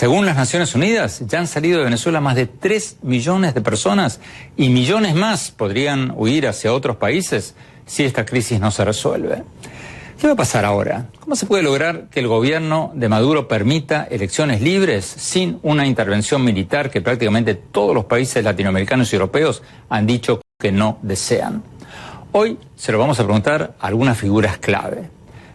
Según las Naciones Unidas, ya han salido de Venezuela más de 3 millones de personas y millones más podrían huir hacia otros países si esta crisis no se resuelve. ¿Qué va a pasar ahora? ¿Cómo se puede lograr que el gobierno de Maduro permita elecciones libres sin una intervención militar que prácticamente todos los países latinoamericanos y europeos han dicho que no desean? Hoy se lo vamos a preguntar a algunas figuras clave.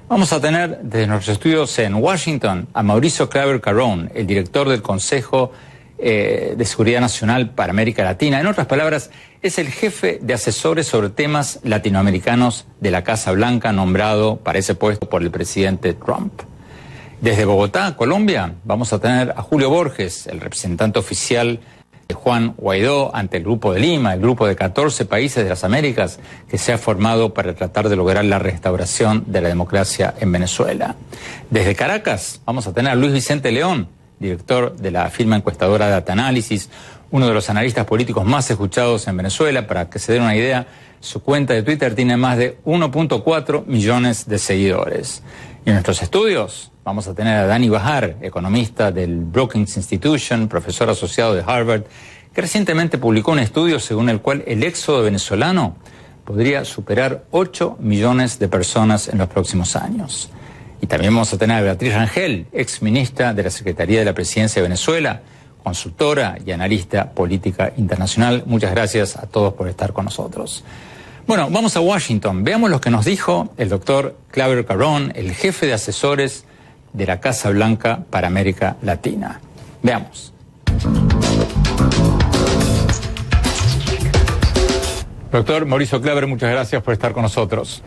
Vamos a tener desde nuestros estudios en Washington a Mauricio Claver Carrón, el director del Consejo de Seguridad Nacional para América Latina. En otras palabras, es el jefe de asesores sobre temas latinoamericanos de la Casa Blanca, nombrado para ese puesto por el presidente Trump. Desde Bogotá, Colombia, vamos a tener a Julio Borges, el representante oficial de Juan Guaidó ante el Grupo de Lima, el grupo de 14 países de las Américas que se ha formado para tratar de lograr la restauración de la democracia en Venezuela. Desde Caracas vamos a tener a Luis Vicente León, director de la firma encuestadora Data Analysis, uno de los analistas políticos más escuchados en Venezuela. Para que se den una idea, su cuenta de Twitter tiene más de 1.4 millones de seguidores. Y en nuestros estudios vamos a tener a Dani Bahar, economista del Brookings Institution, profesor asociado de Harvard, que recientemente publicó un estudio según el cual el éxodo venezolano podría superar 8 millones de personas en los próximos años. Y también vamos a tener a Beatriz Rangel, exministra de la Secretaría de la Presidencia de Venezuela, consultora y analista política internacional. Muchas gracias a todos por estar con nosotros. Bueno, vamos a Washington. Veamos lo que nos dijo el doctor Claver Carrón, el jefe de asesores de la Casa Blanca para América Latina. Veamos. Doctor Mauricio Claver, muchas gracias por estar con nosotros.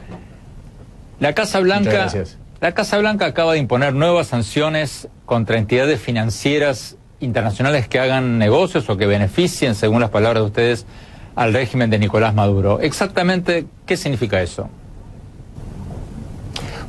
La Casa Blanca acaba de imponer nuevas sanciones contra entidades financieras internacionales que hagan negocios o que beneficien, según las palabras de ustedes, al régimen de Nicolás Maduro. Exactamente, ¿qué significa eso?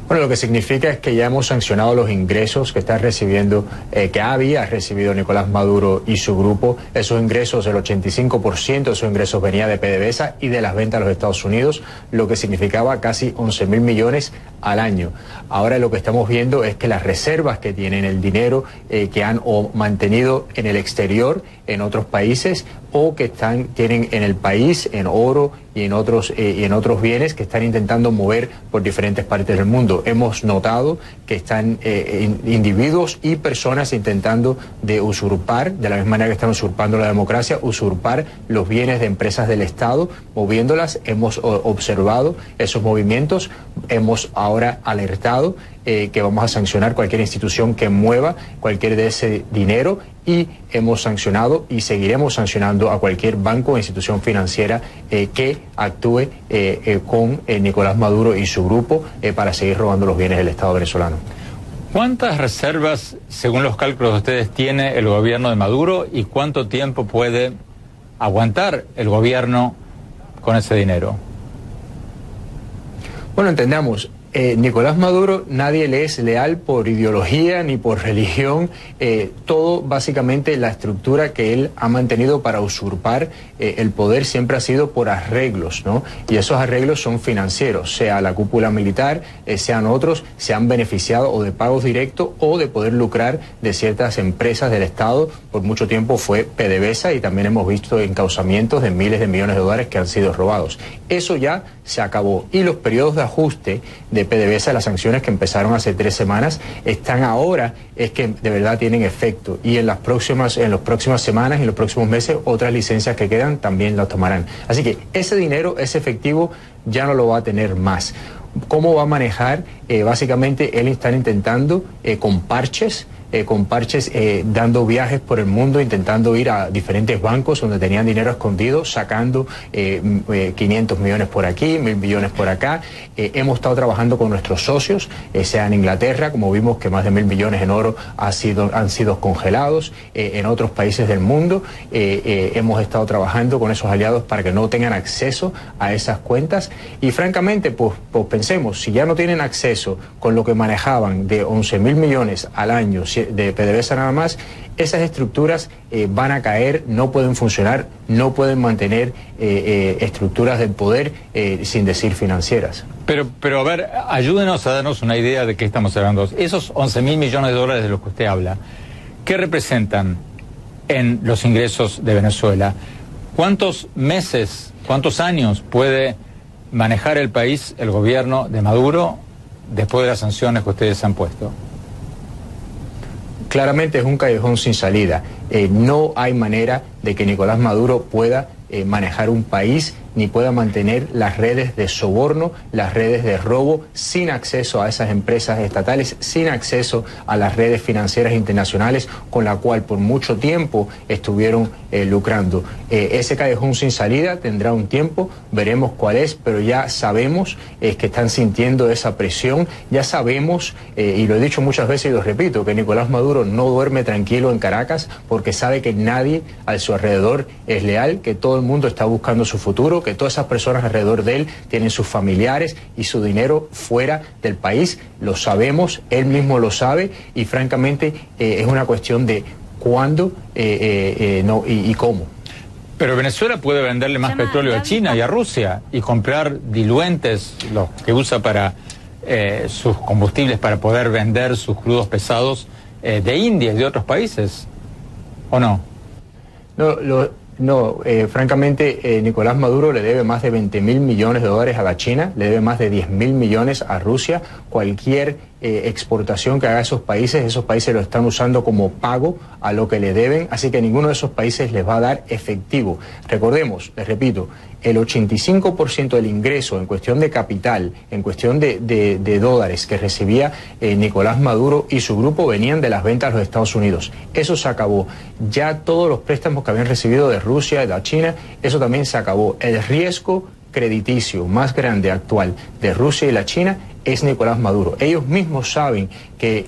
Bueno, lo que significa es que ya hemos sancionado los ingresos que está recibiendo, que había recibido Nicolás Maduro y su grupo. Esos ingresos, el 85% de esos ingresos venía de PDVSA y de las ventas a los Estados Unidos, lo que significaba casi 11.000 millones al año. Ahora lo que estamos viendo es que las reservas que tienen, el dinero que han mantenido en el exterior, en otros países, o que tienen en el país, en oro y en otros bienes que están intentando mover por diferentes partes del mundo. Hemos notado que están individuos y personas intentando de usurpar, de la misma manera que están usurpando la democracia, usurpar los bienes de empresas del Estado, moviéndolas. Hemos observado esos movimientos, hemos ahora alertado que vamos a sancionar cualquier institución que mueva cualquier de ese dinero, y hemos sancionado y seguiremos sancionando a cualquier banco o institución financiera que actúe con Nicolás Maduro y su grupo para seguir robando los bienes del Estado venezolano. ¿Cuántas reservas, según los cálculos de ustedes, tiene el gobierno de Maduro y cuánto tiempo puede aguantar el gobierno con ese dinero? Bueno, entendamos. Nicolás Maduro, nadie le es leal por ideología ni por religión. Todo, básicamente, la estructura que él ha mantenido para usurpar el poder siempre ha sido por arreglos, ¿no? Y esos arreglos son financieros, sea la cúpula militar, sean otros, se han beneficiado o de pagos directos o de poder lucrar de ciertas empresas del Estado. Por mucho tiempo fue PDVSA, y también hemos visto encauzamientos de miles de millones de dólares que han sido robados. Eso ya se acabó, y los periodos de ajuste de PDVSA, las sanciones que empezaron hace 3 semanas, están ahora, es que de verdad tienen efecto, y en las próximas semanas y en los próximos meses otras licencias que quedan también las tomarán. Así que ese dinero, ese efectivo, ya no lo va a tener más. ¿Cómo va a manejar? Básicamente él está intentando con parches, dando viajes por el mundo, intentando ir a diferentes bancos donde tenían dinero escondido, sacando 500 millones por aquí, 1.000 millones por acá. Hemos estado trabajando con nuestros socios, sea en Inglaterra, como vimos que más de 1.000 millones en oro han sido congelados, en otros países del mundo. Hemos estado trabajando con esos aliados para que no tengan acceso a esas cuentas, y francamente, pues pensemos, si ya no tienen acceso con lo que manejaban de 11.000 millones al año de PDVSA nada más, esas estructuras van a caer, no pueden funcionar, no pueden mantener estructuras del poder, sin decir financieras. Pero a ver, ayúdenos a darnos una idea de qué estamos hablando. Esos 11.000 millones de dólares de los que usted habla, ¿qué representan en los ingresos de Venezuela? ¿Cuántos meses, cuántos años puede manejar el país, el gobierno de Maduro, después de las sanciones que ustedes han puesto? Claramente es un callejón sin salida. No hay manera de que Nicolás Maduro pueda manejar un país ni pueda mantener las redes de soborno, las redes de robo, sin acceso a esas empresas estatales, sin acceso a las redes financieras internacionales con la cual por mucho tiempo estuvieron lucrando. Ese callejón sin salida tendrá un tiempo, veremos cuál es, pero ya sabemos que están sintiendo esa presión, ya sabemos, y lo he dicho muchas veces y lo repito, que Nicolás Maduro no duerme tranquilo en Caracas porque sabe que nadie a su alrededor es leal, que todo el mundo está buscando su futuro, que todas esas personas alrededor de él tienen sus familiares y su dinero fuera del país. Lo sabemos, él mismo lo sabe y francamente es una cuestión de cuándo y cómo. Pero Venezuela puede venderle más petróleo a China y a Rusia y comprar diluentes, los que usa para sus combustibles para poder vender sus crudos pesados de India y de otros países, ¿o no? No, francamente, Nicolás Maduro le debe más de 20.000 millones de dólares a la China, le debe más de 10.000 millones a Rusia. Cualquier exportación que haga esos países lo están usando como pago a lo que le deben, así que ninguno de esos países les va a dar efectivo. Recordemos, les repito, el 85% del ingreso en cuestión de capital, en cuestión de dólares que recibía Nicolás Maduro y su grupo venían de las ventas a los Estados Unidos. Eso se acabó. Ya todos los préstamos que habían recibido de Rusia, de la China, eso también se acabó. El riesgo crediticio más grande actual de Rusia y la China es Nicolás Maduro. Ellos mismos saben que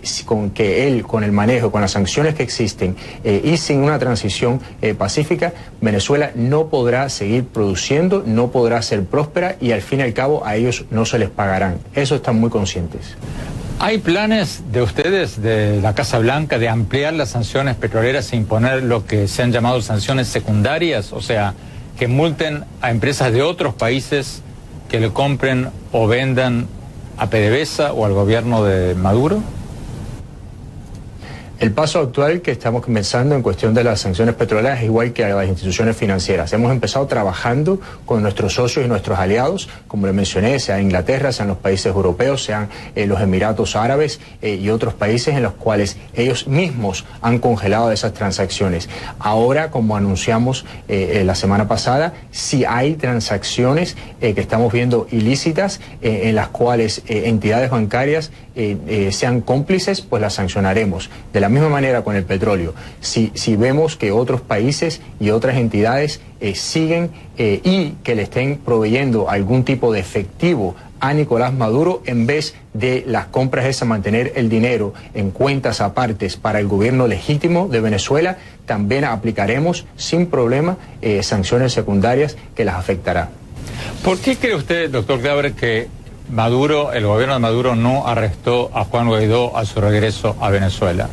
con el manejo, con las sanciones que existen y sin una transición pacífica, Venezuela no podrá seguir produciendo, no podrá ser próspera y al fin y al cabo a ellos no se les pagarán. Eso están muy conscientes. ¿Hay planes de ustedes, de la Casa Blanca, de ampliar las sanciones petroleras e imponer lo que se han llamado sanciones secundarias? O sea, que multen a empresas de otros países que le compren o vendan a PDVSA o al gobierno de Maduro? El paso actual que estamos comenzando en cuestión de las sanciones petroleras es igual que a las instituciones financieras. Hemos empezado trabajando con nuestros socios y nuestros aliados, como le mencioné, sea Inglaterra, sean los países europeos, sean los Emiratos Árabes y otros países en los cuales ellos mismos han congelado esas transacciones. Ahora, como anunciamos la semana pasada, si hay transacciones que estamos viendo ilícitas en las cuales entidades bancarias sean cómplices, pues las sancionaremos. De la misma manera con el petróleo. Si vemos que otros países y otras entidades siguen y que le estén proveyendo algún tipo de efectivo a Nicolás Maduro, en vez de las compras esas, mantener el dinero en cuentas apartes para el gobierno legítimo de Venezuela, también aplicaremos sin problema sanciones secundarias que las afectará. ¿Por qué cree usted, doctor Glaber, que Maduro, el gobierno de Maduro, no arrestó a Juan Guaidó a su regreso a Venezuela?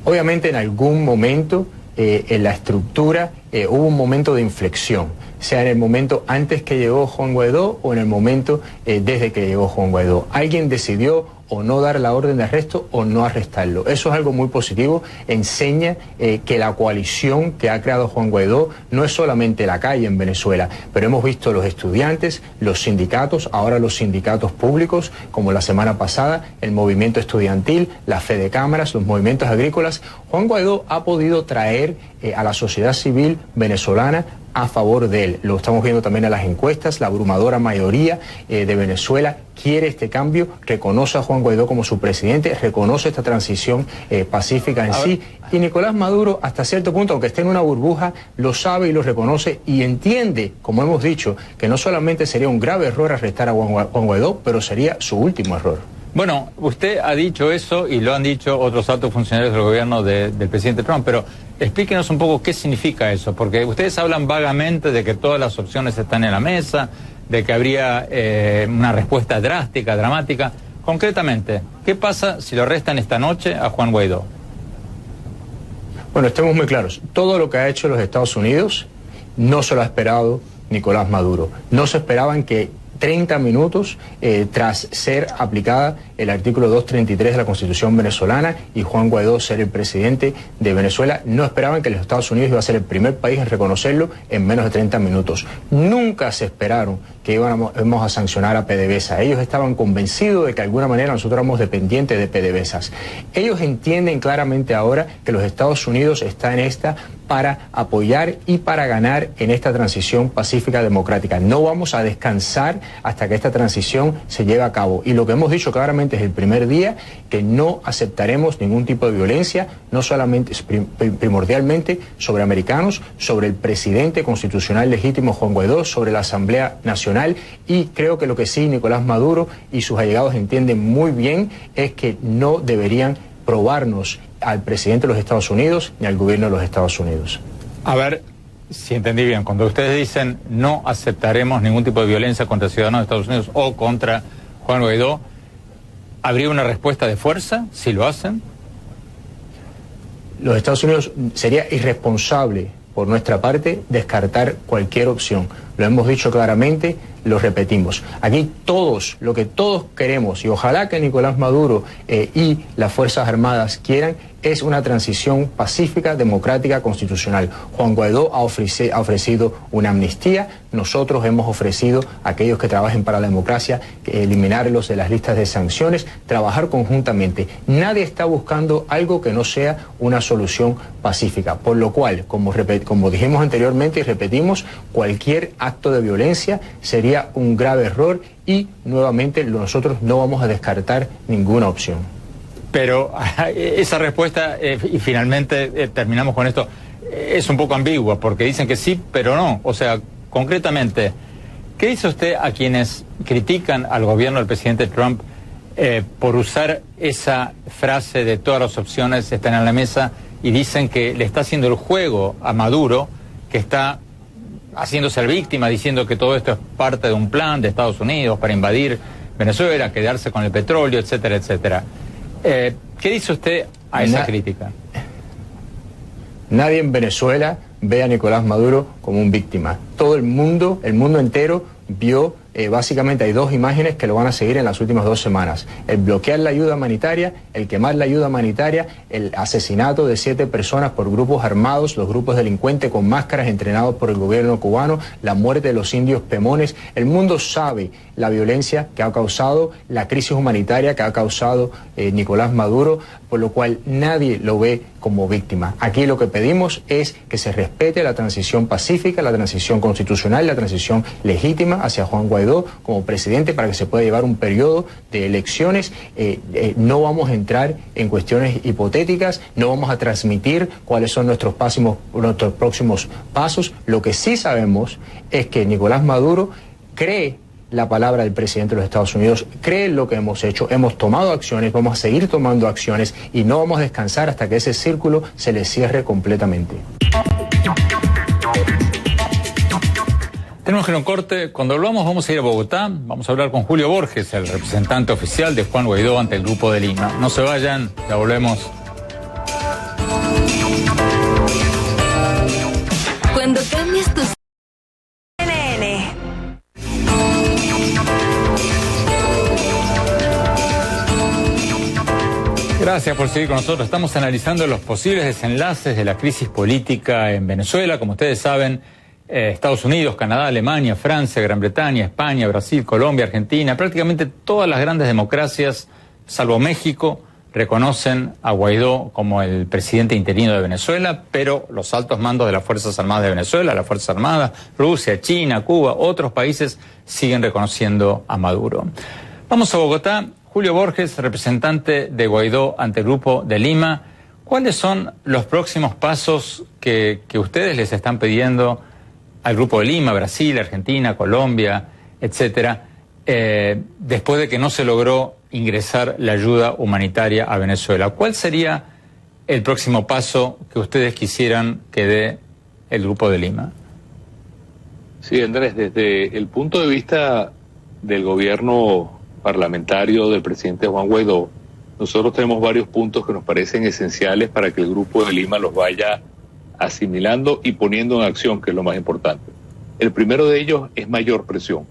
Obviamente en algún momento en la estructura hubo un momento de inflexión, sea en el momento antes que llegó Juan Guaidó o en el momento desde que llegó Juan Guaidó. Alguien decidió o no dar la orden de arresto o no arrestarlo. Eso es algo muy positivo, enseña que la coalición que ha creado Juan Guaidó no es solamente la calle en Venezuela, pero hemos visto los estudiantes, los sindicatos, ahora los sindicatos públicos, como la semana pasada, el movimiento estudiantil, la Fedecámaras, los movimientos agrícolas. Juan Guaidó ha podido traer a la sociedad civil venezolana a favor de él. Lo estamos viendo también en las encuestas, la abrumadora mayoría de Venezuela quiere este cambio, reconoce a Juan Guaidó como su presidente, reconoce esta transición pacífica en sí, y Nicolás Maduro hasta cierto punto, aunque esté en una burbuja, lo sabe y lo reconoce y entiende, como hemos dicho, que no solamente sería un grave error arrestar a Juan Guaidó, pero sería su último error. Bueno, usted ha dicho eso y lo han dicho otros altos funcionarios del gobierno del presidente Trump, pero explíquenos un poco qué significa eso, porque ustedes hablan vagamente de que todas las opciones están en la mesa, de que habría una respuesta drástica, dramática. Concretamente, ¿qué pasa si lo arrestan esta noche a Juan Guaidó? Bueno, estemos muy claros. Todo lo que ha hecho los Estados Unidos no se lo ha esperado Nicolás Maduro. No se esperaban que 30 minutos tras ser aplicada el artículo 233 de la Constitución venezolana y Juan Guaidó ser el presidente de Venezuela. No esperaban que los Estados Unidos iba a ser el primer país en reconocerlo en menos de 30 minutos. Nunca se esperaron que íbamos a sancionar a PDVSA. Ellos estaban convencidos de que de alguna manera nosotros éramos dependientes de PDVSA. Ellos entienden claramente ahora que los Estados Unidos están en esta para apoyar y para ganar en esta transición pacífica democrática. No vamos a descansar hasta que esta transición se lleve a cabo. Y lo que hemos dicho claramente desde el primer día, que no aceptaremos ningún tipo de violencia, no solamente, primordialmente sobre americanos, sobre el presidente constitucional legítimo Juan Guaidó, sobre la Asamblea Nacional, y creo que lo que sí Nicolás Maduro y sus allegados entienden muy bien es que no deberían probarnos al presidente de los Estados Unidos ni al gobierno de los Estados Unidos. A ver si entendí bien, cuando ustedes dicen no aceptaremos ningún tipo de violencia contra ciudadanos de Estados Unidos o contra Juan Guaidó, ¿habría una respuesta de fuerza si lo hacen? Los Estados Unidos sería irresponsable por nuestra parte descartar cualquier opción. Lo hemos dicho claramente, lo repetimos. Aquí todos, lo que todos queremos, y ojalá que Nicolás Maduro y las Fuerzas Armadas quieran, es una transición pacífica, democrática, constitucional. Juan Guaidó ha ofrecido una amnistía, nosotros hemos ofrecido a aquellos que trabajen para la democracia, eliminarlos de las listas de sanciones, trabajar conjuntamente. Nadie está buscando algo que no sea una solución pacífica, por lo cual, como dijimos anteriormente y repetimos, cualquier acto de violencia sería un grave error y nuevamente nosotros no vamos a descartar ninguna opción. Pero esa respuesta, y finalmente terminamos con esto, es un poco ambigua, porque dicen que sí, pero no. O sea, concretamente, ¿qué dice usted a quienes critican al gobierno del presidente Trump por usar esa frase de todas las opciones están en la mesa y dicen que le está haciendo el juego a Maduro, que está haciéndose víctima, diciendo que todo esto es parte de un plan de Estados Unidos para invadir Venezuela, quedarse con el petróleo, etcétera, etcétera? ¿Qué dice usted a esa crítica? Nadie en Venezuela ve a Nicolás Maduro como un víctima. Todo el mundo entero vio, básicamente hay dos imágenes que lo van a seguir en las últimas 2 semanas. El bloquear la ayuda humanitaria, el quemar la ayuda humanitaria, el asesinato de 7 personas por grupos armados, los grupos delincuentes con máscaras entrenados por el gobierno cubano, la muerte de los indios pemones. El mundo sabe la violencia que ha causado, la crisis humanitaria que ha causado Nicolás Maduro, por lo cual nadie lo ve como víctima. Aquí lo que pedimos es que se respete la transición pacífica, la transición constitucional, la transición legítima hacia Juan Guaidó como presidente para que se pueda llevar un periodo de elecciones. No vamos a entrar en cuestiones hipotéticas, no vamos a transmitir cuáles son nuestros próximos pasos. Lo que sí sabemos es que Nicolás Maduro cree la palabra del presidente de los Estados Unidos, cree lo que hemos hecho, hemos tomado acciones, vamos a seguir tomando acciones y no vamos a descansar hasta que ese círculo se le cierre completamente. Tenemos que ir a un corte. Cuando volvamos vamos a ir a Bogotá, vamos a hablar con Julio Borges, el representante oficial de Juan Guaidó ante el Grupo de Lima. No se vayan, ya volvemos. Cuando cambias tus Gracias por seguir con nosotros. Estamos analizando los posibles desenlaces de la crisis política en Venezuela. Como ustedes saben, Estados Unidos, Canadá, Alemania, Francia, Gran Bretaña, España, Brasil, Colombia, Argentina, prácticamente todas las grandes democracias, salvo México, reconocen a Guaidó como el presidente interino de Venezuela, pero los altos mandos de las Fuerzas Armadas de Venezuela, las Fuerzas Armadas, Rusia, China, Cuba, otros países siguen reconociendo a Maduro. Vamos a Bogotá. Julio Borges, representante de Guaidó ante el Grupo de Lima. ¿Cuáles son los próximos pasos que ustedes les están pidiendo al Grupo de Lima, Brasil, Argentina, Colombia, etcétera, después de que no se logró ingresar la ayuda humanitaria a Venezuela? ¿Cuál sería el próximo paso que ustedes quisieran que dé el Grupo de Lima? Sí, Andrés, desde el punto de vista del gobierno parlamentario del presidente Juan Guaidó, nosotros tenemos varios puntos que nos parecen esenciales para que el Grupo de Lima los vaya asimilando y poniendo en acción, que es lo más importante. El primero de ellos es mayor presión.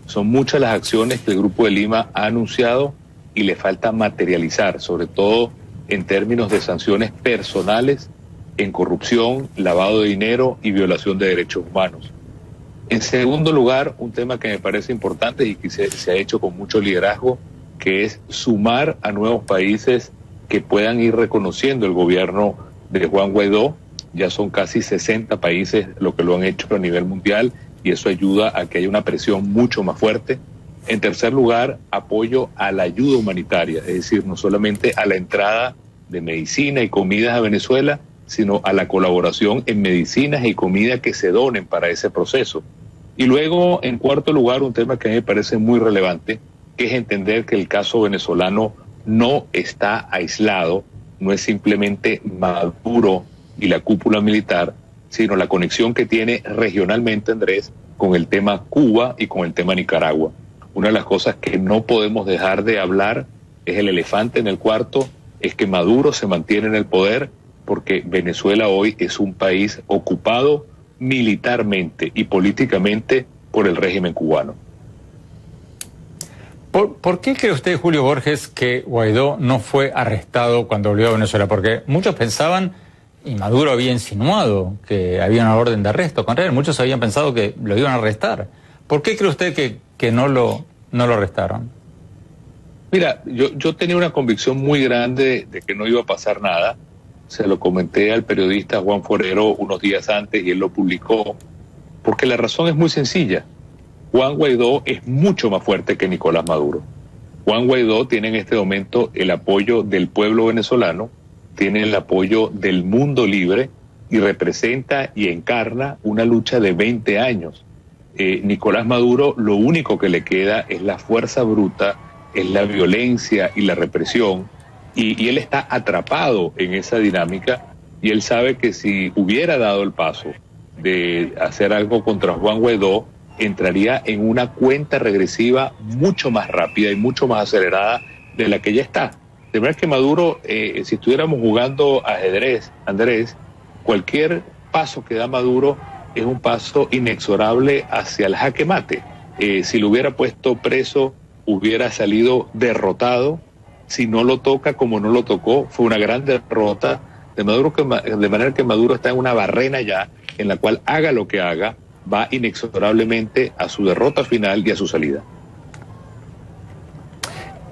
Son muchas las acciones que el Grupo de Lima ha anunciado y le falta materializar, sobre todo en términos de sanciones personales en corrupción, lavado de dinero y violación de derechos humanos. En segundo lugar, un tema que me parece importante y que se ha hecho con mucho liderazgo, que es sumar a nuevos países que puedan ir reconociendo el gobierno de Juan Guaidó. Ya son casi 60 países lo que lo han hecho a nivel mundial y eso ayuda a que haya una presión mucho más fuerte. En tercer lugar, apoyo a la ayuda humanitaria, es decir, no solamente a la entrada de medicina y comidas a Venezuela, sino a la colaboración en medicinas y comida que se donen para ese proceso. Y luego, en cuarto lugar, un tema que a mí me parece muy relevante, que es entender que el caso venezolano no está aislado, no es simplemente Maduro y la cúpula militar, sino la conexión que tiene regionalmente, Andrés, con el tema Cuba y con el tema Nicaragua. Una de las cosas que no podemos dejar de hablar es el elefante en el cuarto, es que Maduro se mantiene en el poder porque Venezuela hoy es un país ocupado militarmente y políticamente por el régimen cubano. ¿Por qué cree usted, Julio Borges, que Guaidó no fue arrestado cuando volvió a Venezuela? Porque muchos pensaban, y Maduro había insinuado que había una orden de arresto contra él, muchos habían pensado que lo iban a arrestar. ¿Por qué cree usted que no lo arrestaron? Mira, yo tenía una convicción muy grande de que no iba a pasar nada. Se lo comenté al periodista Juan Forero unos días antes y él lo publicó, porque la razón es muy sencilla. Juan Guaidó es mucho más fuerte que Nicolás Maduro. Juan Guaidó tiene en este momento el apoyo del pueblo venezolano, tiene el apoyo del mundo libre y representa y encarna una lucha de 20 años. Nicolás Maduro lo único que le queda es la fuerza bruta, es la violencia y la represión, y él está atrapado en esa dinámica y él sabe que si hubiera dado el paso de hacer algo contra Juan Guaidó, entraría en una cuenta regresiva mucho más rápida y mucho más acelerada de la que ya está. De manera que Maduro, si estuviéramos jugando ajedrez, Andrés, cualquier paso que da Maduro es un paso inexorable hacia el jaque mate. Si lo hubiera puesto preso, hubiera salido derrotado. Si no lo toca como no lo tocó, fue una gran derrota de Maduro, de manera que Maduro está en una barrena ya, en la cual haga lo que haga, va inexorablemente a su derrota final y a su salida.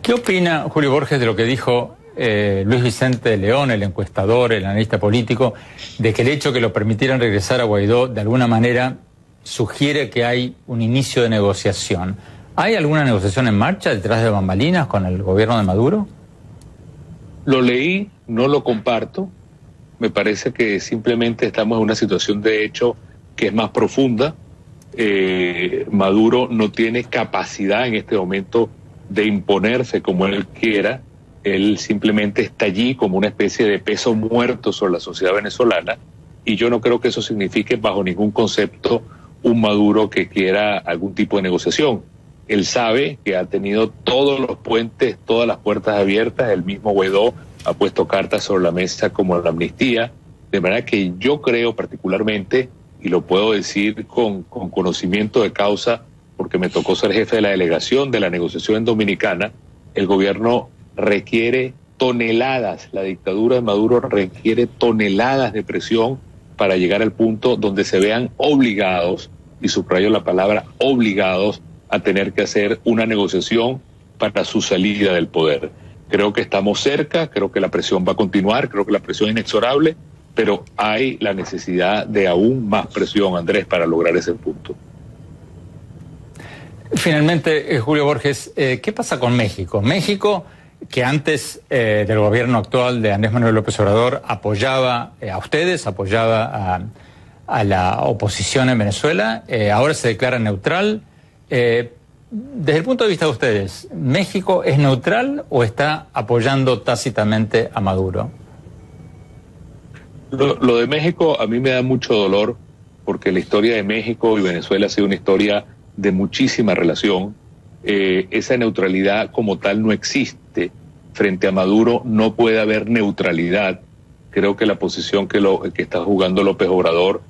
¿Qué opina Julio Borges de lo que dijo Luis Vicente de León, el encuestador, el analista político, de que el hecho que lo permitieran regresar a Guaidó de alguna manera sugiere que hay un inicio de negociación? ¿Hay alguna negociación en marcha detrás de bambalinas con el gobierno de Maduro? Lo leí, no lo comparto. Me parece que simplemente estamos en una situación de hecho que es más profunda. Maduro no tiene capacidad en este momento de imponerse como él quiera. Él simplemente está allí como una especie de peso muerto sobre la sociedad venezolana y yo no creo que eso signifique bajo ningún concepto un Maduro que quiera algún tipo de negociación. Él sabe que ha tenido todos los puentes, todas las puertas abiertas. El mismo Guaidó ha puesto cartas sobre la mesa como la amnistía, de manera que yo creo particularmente, y lo puedo decir con conocimiento de causa, porque me tocó ser jefe de la delegación de la negociación en Dominicana, el gobierno requiere toneladas, la dictadura de Maduro requiere toneladas de presión para llegar al punto donde se vean obligados, y subrayo la palabra obligados, a tener que hacer una negociación para su salida del poder. Creo que estamos cerca, creo que la presión va a continuar, creo que la presión es inexorable, pero hay la necesidad de aún más presión, Andrés, para lograr ese punto. Finalmente, Julio Borges, ¿qué pasa con México? México, que antes del gobierno actual de Andrés Manuel López Obrador apoyaba a ustedes, apoyaba a la oposición en Venezuela, ahora se declara neutral. Desde el punto de vista de ustedes, ¿México es neutral o está apoyando tácitamente a Maduro? Lo de México a mí me da mucho dolor porque la historia de México y Venezuela ha sido una historia de muchísima relación. Esa neutralidad como tal no existe. Frente a Maduro no puede haber neutralidad. Creo que la posición que está jugando López Obrador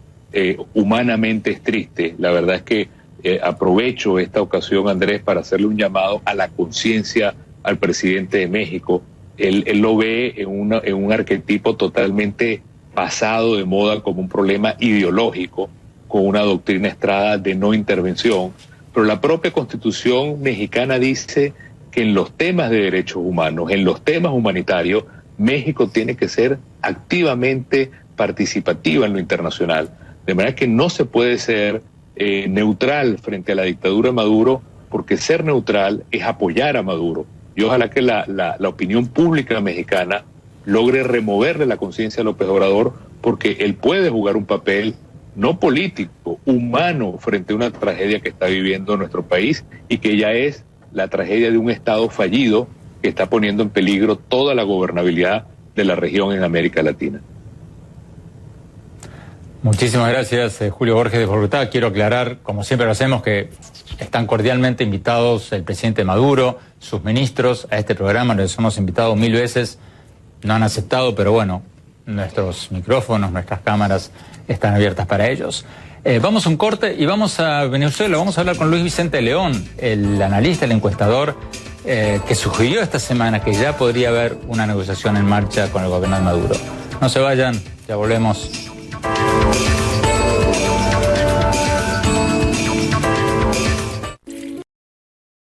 humanamente es triste. La verdad es que aprovecho esta ocasión, Andrés, para hacerle un llamado a la conciencia al presidente de México. Él lo ve en un arquetipo totalmente pasado de moda como un problema ideológico, con una doctrina Estrada de no intervención, pero la propia Constitución mexicana dice que en los temas de derechos humanos, en los temas humanitarios, México tiene que ser activamente participativa en lo internacional, de manera que no se puede ser neutral frente a la dictadura de Maduro, porque ser neutral es apoyar a Maduro. Y ojalá que la opinión pública mexicana logre removerle la conciencia a López Obrador, porque él puede jugar un papel no político, humano, frente a una tragedia que está viviendo nuestro país y que ya es la tragedia de un Estado fallido que está poniendo en peligro toda la gobernabilidad de la región en América Latina. Muchísimas gracias, Julio Borges de Bogotá. Quiero aclarar, como siempre lo hacemos, que están cordialmente invitados el presidente Maduro, sus ministros, a este programa. Los hemos invitado 1000 veces, no han aceptado, pero bueno, nuestros micrófonos, nuestras cámaras están abiertas para ellos. Vamos a un corte y vamos a Venezuela. Vamos a hablar con Luis Vicente León, el analista, el encuestador, que sugirió esta semana que ya podría haber una negociación en marcha con el gobierno de Maduro. No se vayan, ya volvemos.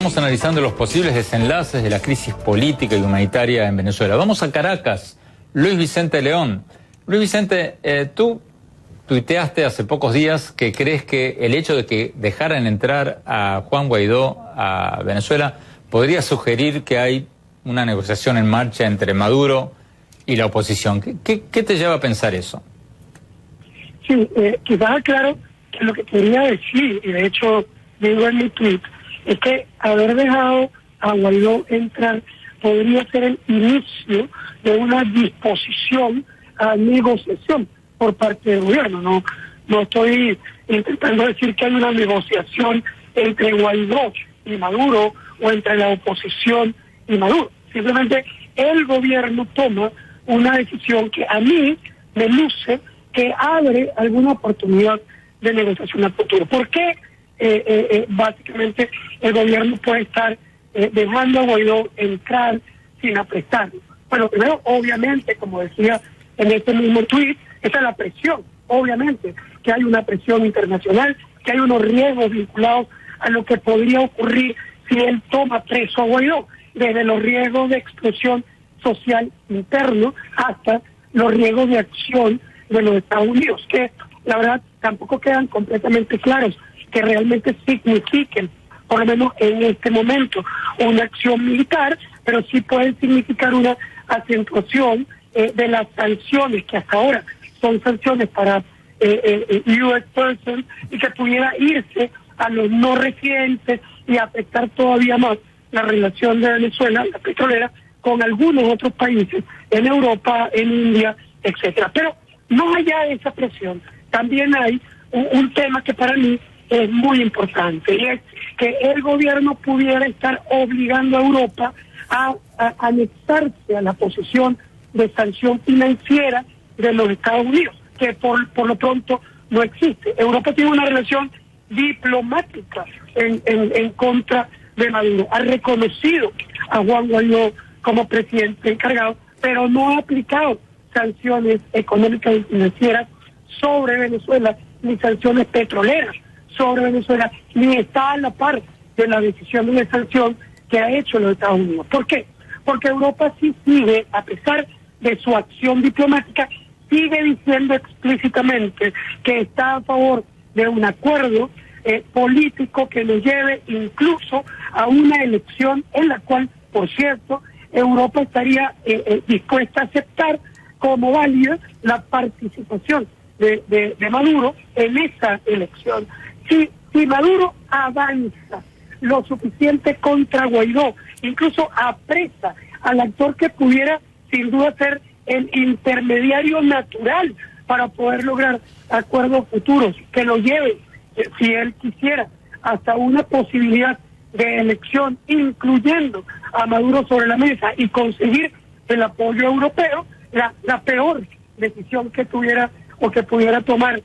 Estamos analizando los posibles desenlaces de la crisis política y humanitaria en Venezuela. Vamos a Caracas. Luis Vicente León. Luis Vicente, tú tuiteaste hace pocos días que crees que el hecho de que dejaran entrar a Juan Guaidó a Venezuela podría sugerir que hay una negociación en marcha entre Maduro y la oposición. ¿Qué te lleva a pensar eso? Sí, quizás claro que lo que quería decir, y de hecho digo en mi tweet, es que haber dejado a Guaidó entrar podría ser el inicio de una disposición a negociación por parte del gobierno. No estoy intentando decir que hay una negociación entre Guaidó y Maduro o entre la oposición y Maduro. Simplemente el gobierno toma una decisión que a mí me luce que abre alguna oportunidad de negociación a futuro. ¿Por qué? Básicamente el gobierno puede estar dejando a Guaidó entrar sin aprestarlo. Bueno, primero, obviamente, como decía en este mismo tuit, esa es la presión. Obviamente que hay una presión internacional, que hay unos riesgos vinculados a lo que podría ocurrir si él toma preso a Guaidó, desde los riesgos de exclusión social interno hasta los riesgos de acción de los Estados Unidos, que la verdad tampoco quedan completamente claros que realmente signifiquen, por lo menos en este momento, una acción militar, pero sí pueden significar una acentuación de las sanciones que hasta ahora son sanciones para US persons y que pudiera irse a los no residentes y afectar todavía más la relación de Venezuela, la petrolera, con algunos otros países en Europa, en India, etcétera. Pero más allá de esa presión, también hay un tema que para mí es muy importante, y es que el gobierno pudiera estar obligando a Europa a anexarse a la posición de sanción financiera de los Estados Unidos, que por lo pronto no existe. Europa tiene una relación diplomática en contra de Maduro, ha reconocido a Juan Guaidó como presidente encargado, pero no ha aplicado sanciones económicas y financieras sobre Venezuela, ni sanciones petroleras sobre Venezuela, ni está a la par de la decisión de sanción que ha hecho los Estados Unidos. ¿Por qué? Porque Europa sí sigue, a pesar de su acción diplomática, sigue diciendo explícitamente que está a favor de un acuerdo político que nos lleve incluso a una elección en la cual, por cierto, Europa estaría dispuesta a aceptar como válida la participación de Maduro en esa elección. Si Maduro avanza lo suficiente contra Guaidó, incluso apresa al actor que pudiera sin duda ser el intermediario natural para poder lograr acuerdos futuros que lo lleven, si él quisiera, hasta una posibilidad de elección, incluyendo a Maduro sobre la mesa y conseguir el apoyo europeo, la peor decisión que tuviera o que pudiera tomar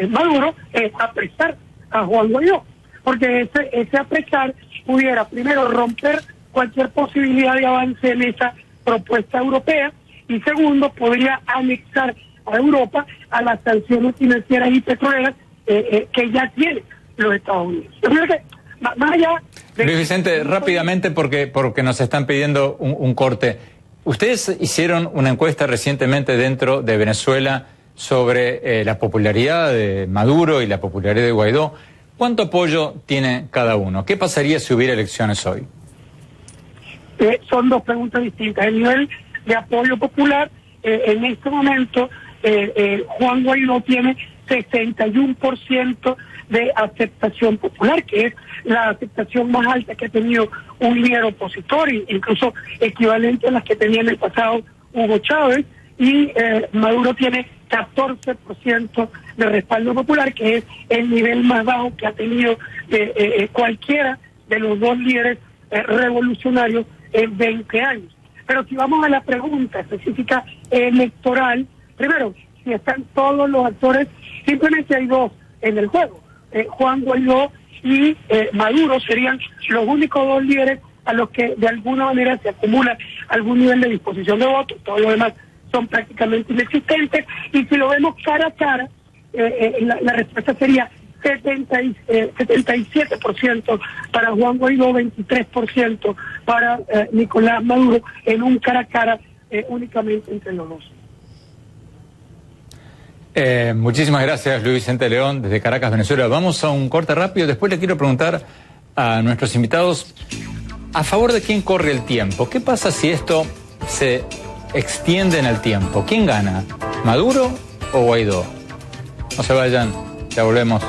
Maduro es apresar a Juan Guaidó, porque ese apresar pudiera primero romper cualquier posibilidad de avance en esa propuesta europea, y segundo, podría anexar a Europa a las sanciones financieras y petroleras que ya tiene los Estados Unidos. Yo creo que, más allá de... Luis Vicente, rápidamente, porque nos están pidiendo un corte. Ustedes hicieron una encuesta recientemente dentro de Venezuela sobre la popularidad de Maduro y la popularidad de Guaidó. ¿Cuánto apoyo tiene cada uno? ¿Qué pasaría si hubiera elecciones hoy? Son dos preguntas distintas. El nivel de apoyo popular, en este momento, Juan Guaidó tiene 61% de aceptación popular, que es la aceptación más alta que ha tenido un líder opositor, incluso equivalente a las que tenía en el pasado Hugo Chávez, y Maduro tiene 14% de respaldo popular, que es el nivel más bajo que ha tenido cualquiera de los dos líderes revolucionarios en 20 años. Pero si vamos a la pregunta específica electoral, primero, si están todos los actores, simplemente hay dos en el juego. Juan Guaidó y Maduro serían los únicos dos líderes a los que de alguna manera se acumula algún nivel de disposición de votos. Todos los demás son prácticamente inexistentes, y si lo vemos cara a cara, la respuesta sería 77% para Juan Guaidó, 23% para Nicolás Maduro, en un cara a cara únicamente entre los dos. Muchísimas gracias, Luis Vicente León, desde Caracas, Venezuela. Vamos a un corte rápido. Después le quiero preguntar a nuestros invitados, ¿a favor de quién corre el tiempo? ¿Qué pasa si esto se extiende en el tiempo? ¿Quién gana? ¿Maduro o Guaidó? No se vayan, ya volvemos.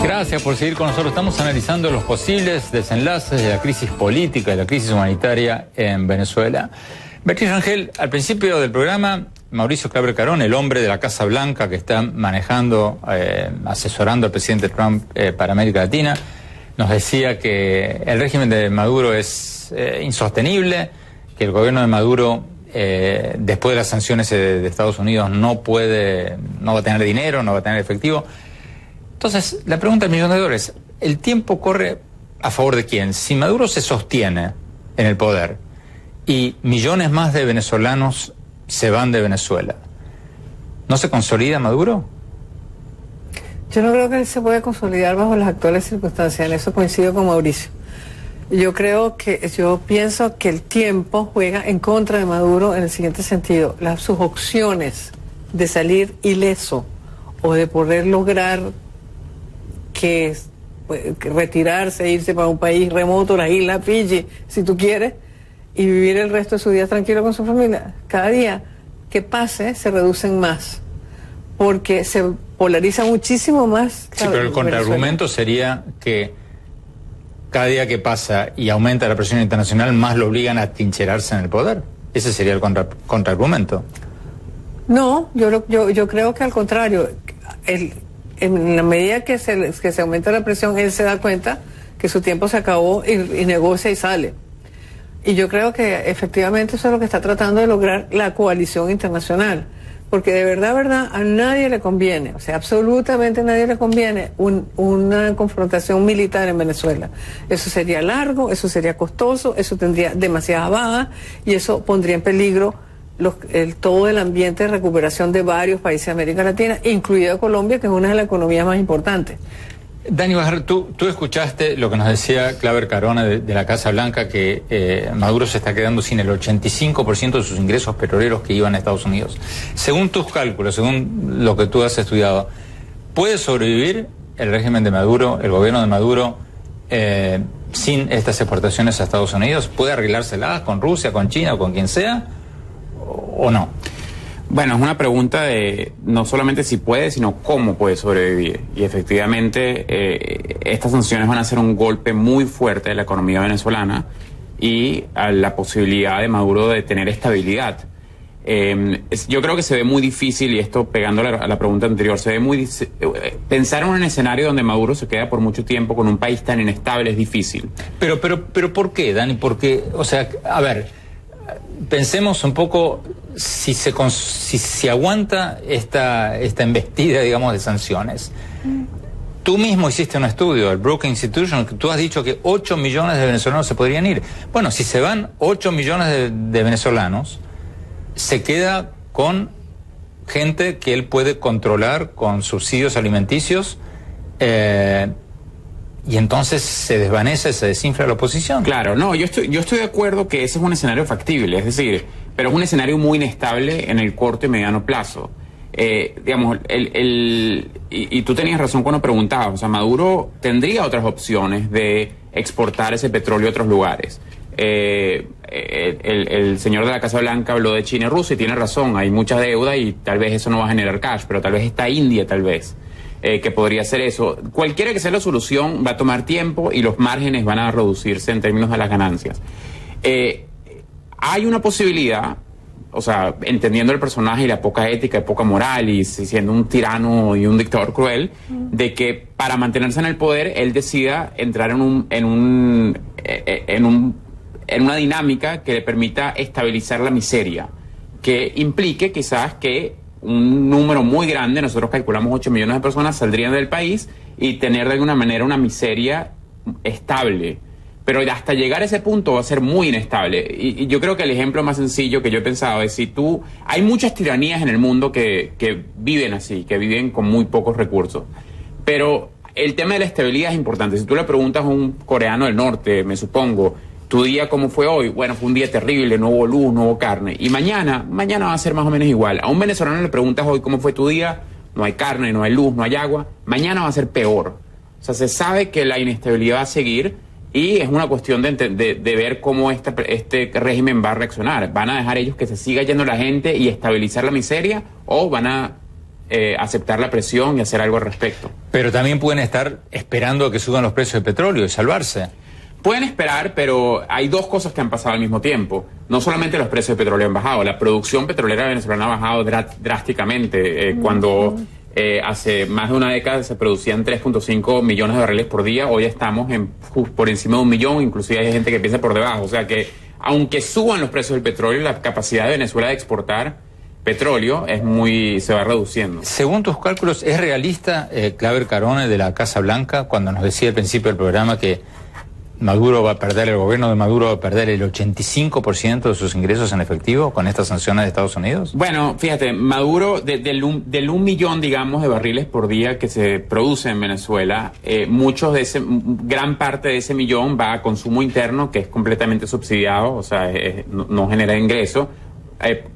Gracias por seguir con nosotros. Estamos analizando los posibles desenlaces de la crisis política y la crisis humanitaria en Venezuela. Beatriz Rangel, al principio del programa, Mauricio Claver Carón, el hombre de la Casa Blanca que está manejando, asesorando al presidente Trump para América Latina, nos decía que el régimen de Maduro es insostenible, que el gobierno de Maduro, después de las sanciones de Estados Unidos, no va a tener dinero, no va a tener efectivo. Entonces, la pregunta del millón de dólares, ¿el tiempo corre a favor de quién? Si Maduro se sostiene en el poder y millones más de venezolanos se van de Venezuela, ¿no se consolida Maduro? Yo no creo que él se pueda consolidar bajo las actuales circunstancias. En eso coincido con Mauricio. Yo pienso que el tiempo juega en contra de Maduro en el siguiente sentido. Sus opciones de salir ileso o de poder lograr que retirarse, irse para un país remoto, la isla Fiji, si tú quieres, y vivir el resto de su día tranquilo con su familia. Cada día que pase se reducen más, porque se polariza muchísimo más. Sí, pero el contraargumento sería que cada día que pasa y aumenta la presión internacional, más lo obligan a atrincherarse en el poder. Ese sería el contraargumento. No, yo creo que al contrario, en la medida que se aumenta la presión, él se da cuenta que su tiempo se acabó y negocia y sale. Y yo creo que efectivamente eso es lo que está tratando de lograr la coalición internacional. Porque de verdad, a nadie le conviene, o sea, absolutamente a nadie le conviene una confrontación militar en Venezuela. Eso sería largo, eso sería costoso, eso tendría demasiadas bajas y eso pondría en peligro todo el ambiente de recuperación de varios países de América Latina, incluida Colombia, que es una de las economías más importantes. Dani Bajar, tú escuchaste lo que nos decía Claver Carona de la Casa Blanca, que Maduro se está quedando sin el 85% de sus ingresos petroleros que iban a Estados Unidos. Según tus cálculos, según lo que tú has estudiado, ¿puede sobrevivir el régimen de Maduro, el gobierno de Maduro, sin estas exportaciones a Estados Unidos? ¿Puede arreglárselas con Rusia, con China o con quien sea? ¿O no? Bueno, es una pregunta de no solamente si puede, sino cómo puede sobrevivir. Y efectivamente, estas sanciones van a ser un golpe muy fuerte a la economía venezolana y a la posibilidad de Maduro de tener estabilidad. Yo creo que se ve muy difícil, y esto pegando a la pregunta anterior, se ve muy pensar en un escenario donde Maduro se queda por mucho tiempo con un país tan inestable es difícil. Pero ¿por qué, Dani? Porque, o sea, a ver, pensemos un poco si se aguanta esta embestida, digamos, de sanciones. Tú mismo hiciste un estudio, el Brookings Institution, que tú has dicho que 8 millones de venezolanos se podrían ir. Bueno, si se van 8 millones de venezolanos, se queda con gente que él puede controlar con subsidios alimenticios, y entonces se desvanece, se desinfla la oposición. Claro, no, yo estoy de acuerdo que ese es un escenario factible, es decir, pero es un escenario muy inestable en el corto y mediano plazo. Digamos, y tú tenías razón cuando preguntabas, o sea, Maduro tendría otras opciones de exportar ese petróleo a otros lugares. El señor de la Casa Blanca habló de China y Rusia y tiene razón, hay mucha deuda y tal vez eso no va a generar cash, pero tal vez está India, tal vez, que podría hacer eso. Cualquiera que sea la solución va a tomar tiempo y los márgenes van a reducirse en términos de las ganancias. Hay una posibilidad, o sea, entendiendo el personaje y la poca ética y poca moral y siendo un tirano y un dictador cruel, de que para mantenerse en el poder él decida entrar en una dinámica que le permita estabilizar la miseria, que implique quizás que un número muy grande, nosotros calculamos 8 millones de personas, saldrían del país y tener de alguna manera una miseria estable. Pero hasta llegar a ese punto va a ser muy inestable. Y yo creo que el ejemplo más sencillo que yo he pensado es hay muchas tiranías en el mundo que viven así, que viven con muy pocos recursos. Pero el tema de la estabilidad es importante. Si tú le preguntas a un coreano del norte, me supongo, ¿tu día cómo fue hoy? Bueno, fue un día terrible, no hubo luz, no hubo carne. Y mañana va a ser más o menos igual. A un venezolano le preguntas hoy cómo fue tu día, no hay carne, no hay luz, no hay agua. Mañana va a ser peor. O sea, se sabe que la inestabilidad va a seguir. Y es una cuestión de ver cómo este régimen va a reaccionar. ¿Van a dejar ellos que se siga yendo la gente y estabilizar la miseria? ¿O van a aceptar la presión y hacer algo al respecto? Pero también pueden estar esperando a que suban los precios del petróleo y salvarse. Pueden esperar, pero hay dos cosas que han pasado al mismo tiempo. No solamente los precios del petróleo han bajado, la producción petrolera venezolana ha bajado drásticamente. Cuando hace más de una década se producían 3.5 millones de barriles por día, hoy estamos por encima de 1 millón, inclusive hay gente que piensa por debajo. O sea que, aunque suban los precios del petróleo, la capacidad de Venezuela de exportar petróleo se va reduciendo. Según tus cálculos, ¿es realista Claver Carone de la Casa Blanca cuando nos decía al principio del programa que el gobierno de Maduro va a perder el 85% de sus ingresos en efectivo con estas sanciones de Estados Unidos? Bueno, fíjate, Maduro, del 1 millón, digamos, de barriles por día que se produce en Venezuela, gran parte de ese millón va a consumo interno, que es completamente subsidiado, o sea, no genera ingreso.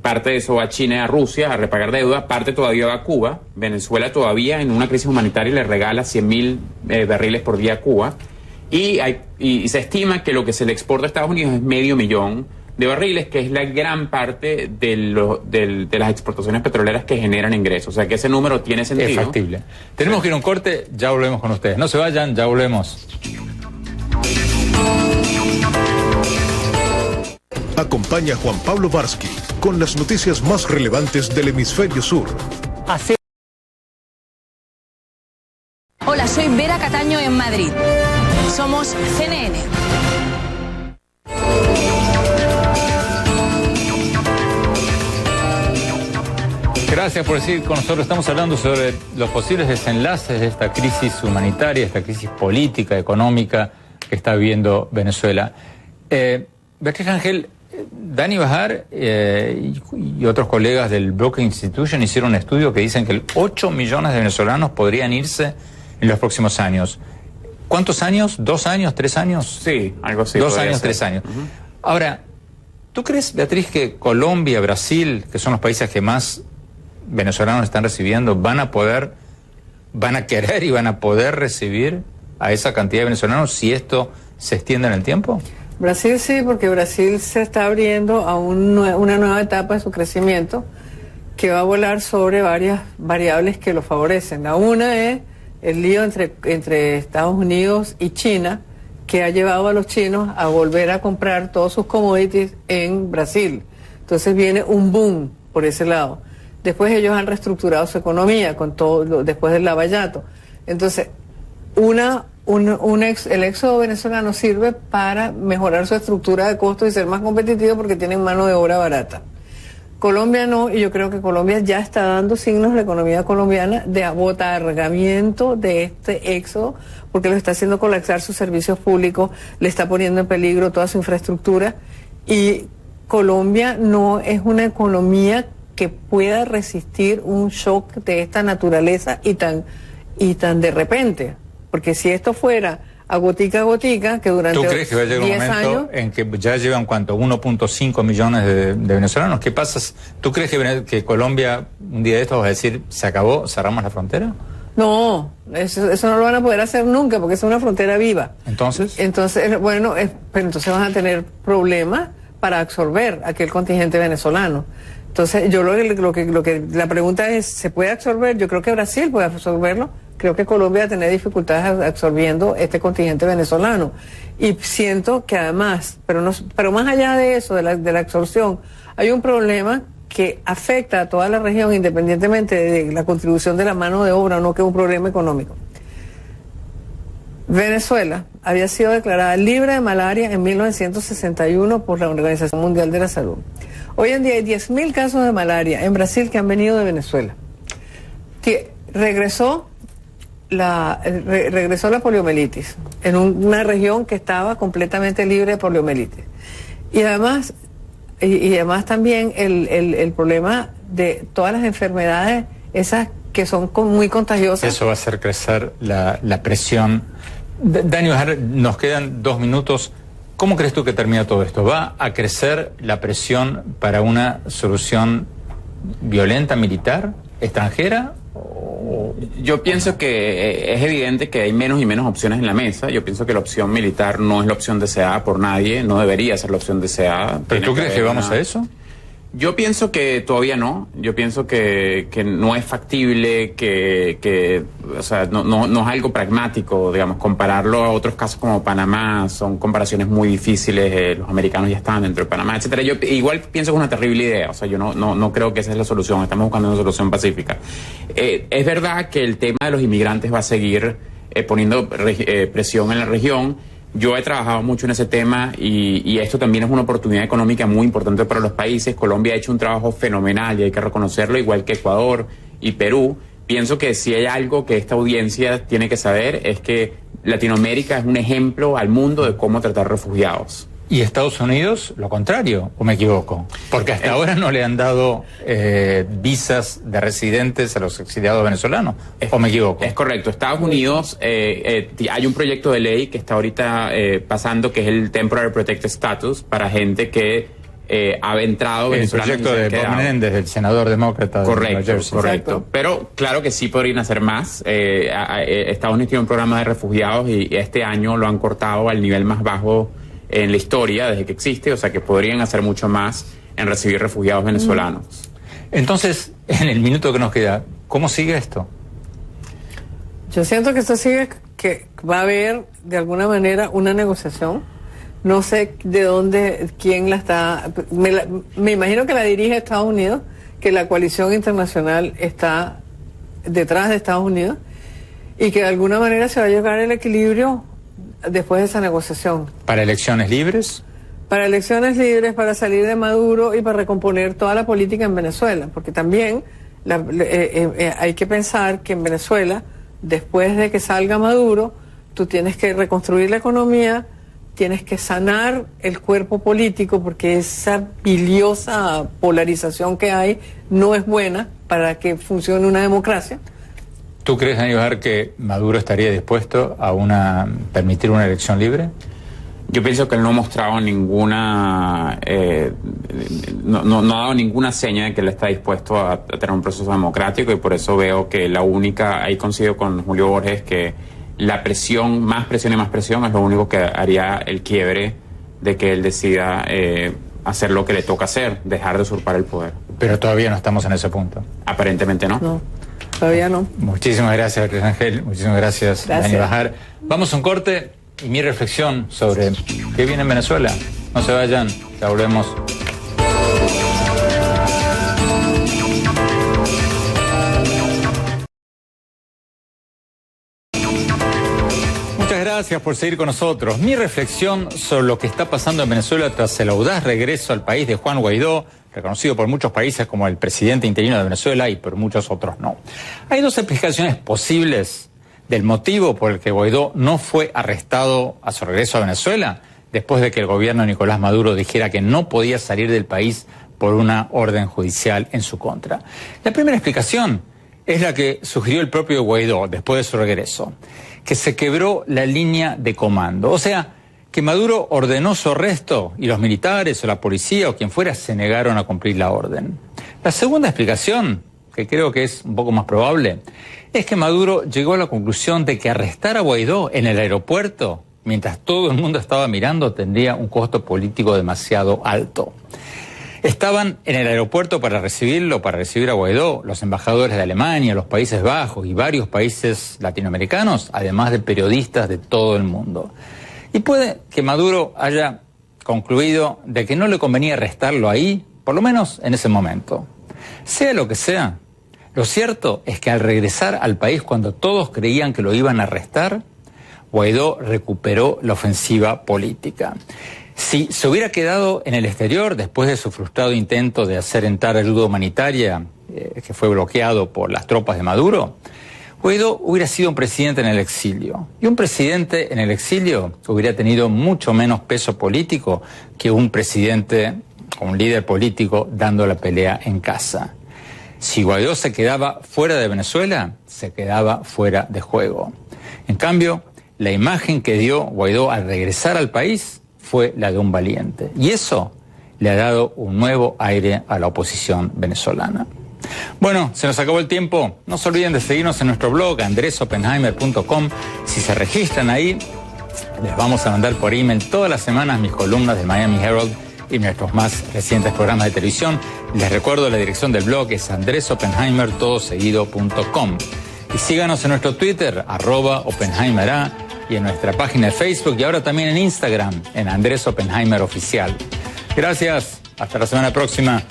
Parte de eso va a China y a Rusia a repagar deuda, parte todavía va a Cuba. Venezuela todavía en una crisis humanitaria le regala 100.000 barriles por día a Cuba. Y se estima que lo que se le exporta a Estados Unidos es 500.000 de barriles, que es la gran parte de las exportaciones petroleras que generan ingresos. O sea que ese número tiene sentido. Es factible. Tenemos que ir a un corte, ya volvemos con ustedes. No se vayan, ya volvemos. Acompaña a Juan Pablo Varsky con las noticias más relevantes del hemisferio sur. Hola, soy Vera Cataño en Madrid. Somos CNN. Gracias por seguir con nosotros. Estamos hablando sobre los posibles desenlaces de esta crisis humanitaria, esta crisis política, económica que está viviendo Venezuela. Beatriz Ángel, Dani Bahar y otros colegas del Brookings Institution hicieron un estudio que dicen que 8 millones de venezolanos podrían irse en los próximos años. ¿Cuántos años? ¿2 años? ¿3 años? Sí, algo así. 2 años, 3 años. Ahora, ¿tú crees, Beatriz, que Colombia, Brasil, que son los países que más venezolanos están recibiendo, van a querer y van a poder recibir a esa cantidad de venezolanos si esto se extiende en el tiempo? Brasil sí, porque Brasil se está abriendo a una nueva etapa de su crecimiento que va a volar sobre varias variables que lo favorecen. La una es el lío entre Estados Unidos y China, que ha llevado a los chinos a volver a comprar todos sus commodities en Brasil. Entonces viene un boom por ese lado. Después ellos han reestructurado su economía con todo después del lavallato. Entonces, el éxodo venezolano sirve para mejorar su estructura de costos y ser más competitivo porque tienen mano de obra barata. Colombia no, y yo creo que Colombia ya está dando signos, la economía colombiana, de abotargamiento de este éxodo, porque lo está haciendo colapsar sus servicios públicos, le está poniendo en peligro toda su infraestructura, y Colombia no es una economía que pueda resistir un shock de esta naturaleza y tan de repente, porque si esto fuera a gotica, que durante 10 años... ¿Tú crees que va a llegar un momento en que ya llevan, ¿cuánto? 1.5 millones de venezolanos? ¿Qué pasa? ¿Tú crees que Colombia, un día de estos, va a decir, se acabó, cerramos la frontera? No, eso no lo van a poder hacer nunca, porque es una frontera viva. ¿Entonces? Bueno, pero entonces van a tener problemas para absorber aquel contingente venezolano. Entonces, yo la pregunta es, ¿se puede absorber? Yo creo que Brasil puede absorberlo. Creo que Colombia va a tener dificultades absorbiendo este contingente venezolano. Y siento que además, pero más allá de eso, de la absorción, hay un problema que afecta a toda la región, independientemente de la contribución de la mano de obra o no, que es un problema económico. Venezuela había sido declarada libre de malaria en 1961 por la Organización Mundial de la Salud. Hoy en día hay 10.000 casos de malaria en Brasil que han venido de Venezuela. Regresó la poliomielitis en una región que estaba completamente libre de poliomielitis. Y además también el problema de todas las enfermedades, esas que son muy contagiosas. Eso va a hacer crecer la presión. Dani, nos quedan 2 minutos. ¿Cómo crees tú que termina todo esto? ¿Va a crecer la presión para una solución violenta, militar, extranjera? Yo pienso que es evidente que hay menos y menos opciones en la mesa. Yo pienso que la opción militar no es la opción deseada por nadie, no debería ser la opción deseada. ¿Pero tú crees que vamos a eso? Yo pienso que todavía no. Yo pienso que no es factible, o sea, no es algo pragmático, digamos, compararlo a otros casos como Panamá, son comparaciones muy difíciles, los americanos ya estaban dentro de Panamá, etcétera. Yo igual pienso que es una terrible idea, o sea, yo no creo que esa es la solución, estamos buscando una solución pacífica. Es verdad que el tema de los inmigrantes va a seguir poniendo presión en la región. Yo he trabajado mucho en ese tema y esto también es una oportunidad económica muy importante para los países. Colombia ha hecho un trabajo fenomenal y hay que reconocerlo, igual que Ecuador y Perú. Pienso que si hay algo que esta audiencia tiene que saber es que Latinoamérica es un ejemplo al mundo de cómo tratar refugiados. ¿Y Estados Unidos lo contrario, o me equivoco? Porque hasta ahora no le han dado visas de residentes a los exiliados venezolanos, ¿o me equivoco? Es correcto. Estados Unidos, hay un proyecto de ley que está ahorita pasando, que es el Temporary Protected Status, para gente que ha entrado venezolana. El proyecto de Bob Menéndez, del senador demócrata de Nueva Jersey. Correcto. Pero claro que sí podrían hacer más. Estados Unidos tiene un programa de refugiados y este año lo han cortado al nivel más bajo en la historia desde que existe, o sea que podrían hacer mucho más en recibir refugiados venezolanos. Entonces, en el minuto que nos queda, ¿cómo sigue esto? Yo siento que esto sigue, que va a haber de alguna manera una negociación. No sé de dónde, quién la está... Me imagino que la dirige Estados Unidos, que la coalición internacional está detrás de Estados Unidos y que de alguna manera se va a llegar al equilibrio después de esa negociación. ¿Para elecciones libres? Para elecciones libres, para salir de Maduro y para recomponer toda la política en Venezuela, porque también hay que pensar que en Venezuela, después de que salga Maduro, tú tienes que reconstruir la economía, tienes que sanar el cuerpo político, porque esa biliosa polarización que hay no es buena para que funcione una democracia. ¿Tú crees, Aníbal, que Maduro estaría dispuesto a permitir una elección libre? Yo pienso que él no ha mostrado ninguna, no ha dado ninguna seña de que él está dispuesto a tener un proceso democrático, y por eso veo que ahí coincido con Julio Borges, que la presión, más presión y más presión, es lo único que haría el quiebre de que él decida hacer lo que le toca hacer, dejar de usurpar el poder. Pero todavía no estamos en ese punto. Aparentemente no. No. Todavía no. Muchísimas gracias, Cris Ángel. Muchísimas gracias, Dani Bajar. Vamos a un corte y mi reflexión sobre qué viene en Venezuela. No se vayan, ya volvemos. Muchas gracias. Gracias por seguir con nosotros. Mi reflexión sobre lo que está pasando en Venezuela tras el audaz regreso al país de Juan Guaidó, reconocido por muchos países como el presidente interino de Venezuela y por muchos otros no. Hay dos explicaciones posibles del motivo por el que Guaidó no fue arrestado a su regreso a Venezuela, después de que el gobierno de Nicolás Maduro dijera que no podía salir del país por una orden judicial en su contra. La primera explicación es la que sugirió el propio Guaidó después de su regreso, que se quebró la línea de comando. O sea, que Maduro ordenó su arresto y los militares o la policía o quien fuera se negaron a cumplir la orden. La segunda explicación, que creo que es un poco más probable, es que Maduro llegó a la conclusión de que arrestar a Guaidó en el aeropuerto, mientras todo el mundo estaba mirando, tendría un costo político demasiado alto. Estaban en el aeropuerto para recibirlo, para recibir a Guaidó, los embajadores de Alemania, los Países Bajos y varios países latinoamericanos, además de periodistas de todo el mundo. Y puede que Maduro haya concluido de que no le convenía arrestarlo ahí, por lo menos en ese momento. Sea lo que sea, lo cierto es que al regresar al país cuando todos creían que lo iban a arrestar, Guaidó recuperó la ofensiva política. Si se hubiera quedado en el exterior después de su frustrado intento de hacer entrar ayuda humanitaria, que fue bloqueado por las tropas de Maduro, Guaidó hubiera sido un presidente en el exilio. Y un presidente en el exilio hubiera tenido mucho menos peso político que un presidente o un líder político dando la pelea en casa. Si Guaidó se quedaba fuera de Venezuela, se quedaba fuera de juego. En cambio, la imagen que dio Guaidó al regresar al país fue la de un valiente. Y eso le ha dado un nuevo aire a la oposición venezolana. Bueno, se nos acabó el tiempo. No se olviden de seguirnos en nuestro blog, andresopenheimer.com. Si se registran ahí, les vamos a mandar por email todas las semanas mis columnas del Miami Herald y nuestros más recientes programas de televisión. Les recuerdo, la dirección del blog es andresopenheimer.com. Y síganos en nuestro Twitter, @OpenheimerA, y en nuestra página de Facebook y ahora también en Instagram, en Andrés Oppenheimer Oficial. Gracias, hasta la semana próxima.